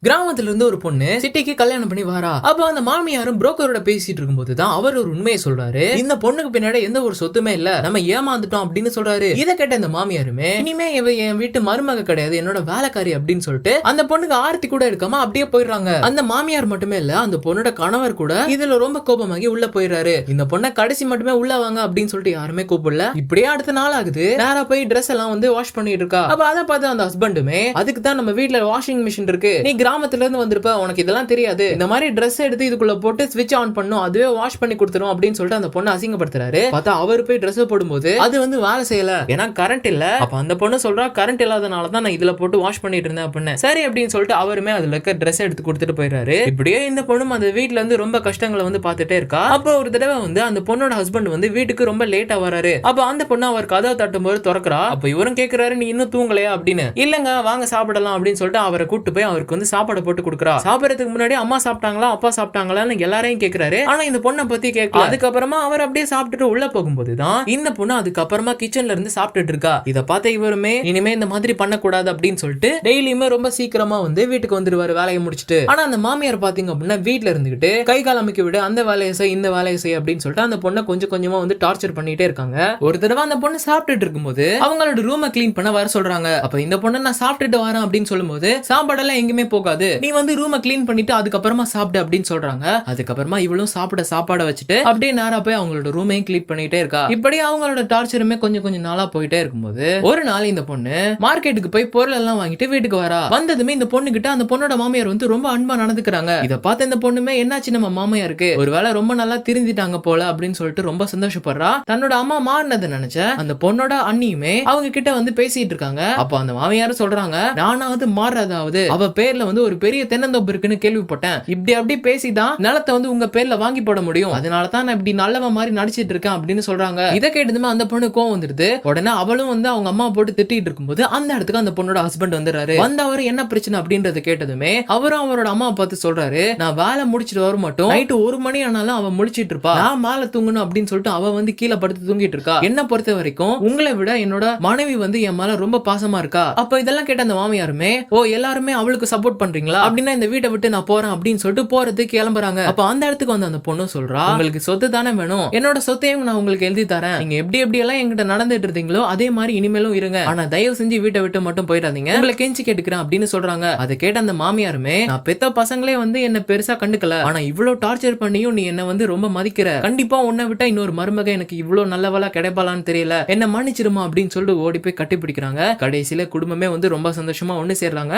கிராமத்துல இருந்து ஒரு பொண்ணு சிட்டிக்கு கல்யாணம் பண்ணி வரா. அப்ப அந்த மாமியாரும் புரோக்கரோட பேசிட்டு இருக்கும்போது தான் அவர் ஒரு உண்மையை சொல்றாரு. இந்த பொண்ணுக்கு பின்னாடி எந்த ஒரு சொத்துமே இல்ல, நம்ம ஏமாந்துட்டோம் அப்படின்னு சொல்றாரு. இதை கேட்ட இந்த மாமியாருமே, இனிமே இவ என் வீட்டு மருமக கிடையாது, என்னோட வேலைக்காரி அப்படின்னு சொல்லிட்டு அந்த பொண்ணுக்கு ஆர்த்தி கூட எடுக்காம அப்படியே போயிடுறாங்க. அந்த மாமியார் மட்டுமே இல்ல, அந்த பொண்ணோட கணவர் கூட இதுல ரொம்ப கோபமாகி உள்ள போயிடுறாரு. இந்த பொண்ணை கடைசி மட்டுமே உள்ள வாங்க அப்படின்னு சொல்லிட்டு யாருமே கூப்பிடல. இப்படியே அடுத்த நாள் ஆகுது. நேரா போய் ட்ரெஸ் எல்லாம் வந்து வாஷ் பண்ணிட்டு இருக்கா. அப்ப அதை பார்த்து அந்த ஹஸ்பண்டுமே, அதுக்கு தான் நம்ம வீட்டுல வாஷிங் மிஷின் இருக்கு, நீ கிராமத்துல இருந்து வந்திருப்ப, உனக்கு இதெல்லாம் தெரியாது, இந்த மாதிரி ட்ரெஸ் எடுத்து இதுக்குள்ள போட்டு ஸ்விட்ச் ஆன் பண்ணும், அதுவே வாஷ் பண்ணி கொடுத்துரும் அப்படின்னு சொல்லிட்டு அந்த பொண்ணு அசிங்கப்படுத்துறாரு. பார்த்தா அவர் போய் ட்ரெஸ் போடும்போது அது வந்து வேலை செய்யல, ஏன்னா கரண்ட் இல்ல. அப்ப அந்த பொண்ணு சொல்றா, கரண்ட் இல்லாதனால தான் நான் இதுல போட்டு வாஷ் பண்ணிட்டு இருந்தேன் அப்படின்னு. சரி அப்படின்னு சொல்லிட்டு அவருமே அதுல இருக்க ட்ரெஸ் எடுத்து கொடுத்துட்டு போயிடுறாரு. இப்படியே இந்த பொண்ணு அந்த வீட்டுல இருந்து ரொம்ப கஷ்டங்களை வந்து பார்த்துட்டே இருக்கா. அப்ப ஒரு தடவை வந்து அந்த பொண்ணோட ஹஸ்பண்ட் வந்து வீட்டுக்கு ரொம்ப லேட்டா வராரு. அப்ப அந்த பொண்ணு அவர் கதவை தட்டும் போது திறக்கிறா. அப்ப இவரும் கேட்கிறாரு, நீ இன்னும் தூங்கலையா அப்படின்னு. இல்லங்க வாங்க சாப்பிடலாம் அப்படின்னு சொல்லிட்டு அவரை கூட்டு போய் அவருக்கு வந்து சாப்பாடு போட்டு கொடுக்குறா. சாப்பிடறதுக்கு முன்னாடி அம்மா சாப்பிட்டாங்களா அப்பா சாப்பிட்டாங்களான்னு எல்லாரையும் கேட்கிறாரு. ஆனா இந்த பொண்ணை பத்தி கேட்கல. அதுக்கப்புறமா அவர் அப்படியே சாப்பிட்டுட்டு உள்ள போகும்போது தான் இந்த பொண்ணு அதுக்கப்புறமா கிச்சன்ல இருந்து சாப்பிட்டுட்டு இருக்கா. இதை பார்த்த இவருமே, இனிமே இந்த மாதிரி பண்ணக்கூடாது அப்படின்னு சொல்லிட்டு டெய்லியுமே ரொம்ப சீக்கிரமா வந்து வீட்டுக்கு வந்துருவாரு வேலையை முடிச்சுட்டு. ஆனா அந்த மாமியார் பாத்தீங்க அப்படின்னா வீட்டுல இருந்துகிட்டு கை கால் அமைக்க விட, அந்த வேலையை செய் இந்த வேலையை செய் அப்படின்னு சொல்லிட்டு அந்த பொண்ணை கொஞ்சம் கொஞ்சமா வந்து டார்ச்சர் பண்ணிட்டே இருக்காங்க. ஒரு தடவை அந்த பொண்ணு சாப்பிட்டுட்டு இருக்கும்போது அவங்களோட ரூமை கிளீன் பண்ண வர சொல்றாங்க. அப்ப இந்த பொண்ணு நான் சாப்பிட்டுட்டு வரேன் அப்படின்னு சொல்லும்போது, சாப்பாடெல்லாம் எங்குமே போகாது, நீ வந்து ரூமை கிளீன் பண்ணிட்டு அதுக்கப்புறமா சாப்பிடு அப்படின்னு சொல்றாங்க. அதுக்கப்புறமா இவளும் சாப்பாடை வச்சுட்டு அப்படியே நேரா போய் அவங்களோட ரூமையும் கிளீன் பண்ணிட்டே இருக்கா. இப்படி அவங்களோட டார்ச்சருமே கொஞ்சம் கொஞ்சம் நாளா போயிட்டே இருக்கும்போது ஒரு நாள் இந்த பொண்ணு மார்க்கெட்டுக்கு போய் பொருள் எல்லாம் வாங்கிட்டு வீட்டுக்கு வரா. வந்ததுமே இந்த பொண்ணு கிட்ட அந்த பொண்ணோட மாமியார் வந்து ரொம்ப அன்பா நடந்துக்கிறாங்க. இதை பார்த்து இந்த பொண்ணுமே, என்னாச்சு நம்ம மாமியாருக்கு ஒருவேளை ரொம்ப நல்லா திருந்திட்டாங்க போல அப்படின்னு சொல்லிட்டு ரொம்ப சந்தோஷப்படுறா. தன்னோட அம்மா மாறினதை நினைச்ச அந்த பொண்ணோட அண்ணியுமே அவங்க கிட்ட வந்து பேசிட்டு இருக்காங்க. அப்ப அந்த மாமியார் சொல்றாங்க, நானாவது மாறுறதாவது அவ பேர்ல வந்து ஒரு பெரிய தென்னந்தோப்பு இருக்குன்னு கேள்விப்பட்டேன், இப்படி அப்படி பேசிதான் நிலத்தை வந்து உங்க பேர்ல வாங்கி போட முடியும், அதனாலதான் நான் இப்படி நல்லவன் மாதிரி நடிச்சிட்டு இருக்கேன் அப்படின்னு சொல்றாங்க. இதை கேட்டதுமே அந்த பொண்ணு கோவம் வந்துருது. உடனே அவளும் வந்து அவங்க அம்மா போட்டு திட்டிட்டு இருக்கும்போது அந்த இடத்துக்கு அந்த பொண்ணோட ஹஸ்பண்ட் வந்துடுறாரு. வந்து அவரு என்ன பிரச்சனை அப்படின்றத கேட்டதுமே அவரும் அவரோட அம்மா பார்த்து சொல்றாரு, நான் வேலை முடிச்சிட்டு வர மட்டும் நைட்டு 1 மணி ஆனாலும் அவ முடிச்சிட்டு இருப்பா, நான் மேல தூங்கணும் அப்படின்னு சொல்லிட்டு அவ வந்து கீழே படுத்து தூங்கிட்டு இருக்கா. என்ன பொறுத்த வரைக்கும் உங்களை விட என்னோட மனைவி வந்து என் மேல ரொம்ப பாசமா இருக்கா. அப்ப இதெல்லாம் கேட்ட அந்த மாமியாருமே, ஓ எல்லாருமே அவளுக்கு சப்போர்ட் பண்றீங்களா அப்படின்னா இந்த வீட்டை விட்டு நான் போறேன் அப்படின்னு சொல்லிட்டு போறதுக்கு கிளம்புறாங்க. அப்ப அந்த இடத்துக்கு வந்து அந்த பொண்ணு சொல்றா, உங்களுக்கு சொத்து தானே வேணும், என்னோட சொத்தையும் நான் உங்களுக்கு எழுதி தரேன், நீங்க எப்படி எல்லாம் என்கிட்ட நடந்துட்டு இருந்தீங்களோ அதே மாதிரி இனிமேலும் இருங்க, ஆனா தயவு செஞ்சு வீட்டை விட்டு மட்டும் போயிடாதீங்க, உங்களை கெஞ்சி கேட்டுக்கிறேன் அப்படின்னு சொல்றாங்க. அதை கேட்ட அந்த மாமியாருமே, நான் பெத்த பசங்களே வந்து என்ன பெருசா கண்டுக்கல, ஆனா இவ்வளவு டார்ச்சர் பண்ணியும் நீ என்ன வந்து ரொம்ப மதிக்கிற, கண்டிப்பா உன்னை விட்டா இன்னொரு மருமக எனக்கு இவ்வளவு நல்லவளா கிடைப்பாளான்னு தெரியல, என்ன மன்னிச்சிருமா அப்படின்னு சொல்லிட்டு ஓடி போய் கட்டி பிடிக்கிறாங்க. கடைசியில குடும்பமே வந்து ரொம்ப சந்தோஷமா ஒண்ணு சேர்றாங்க.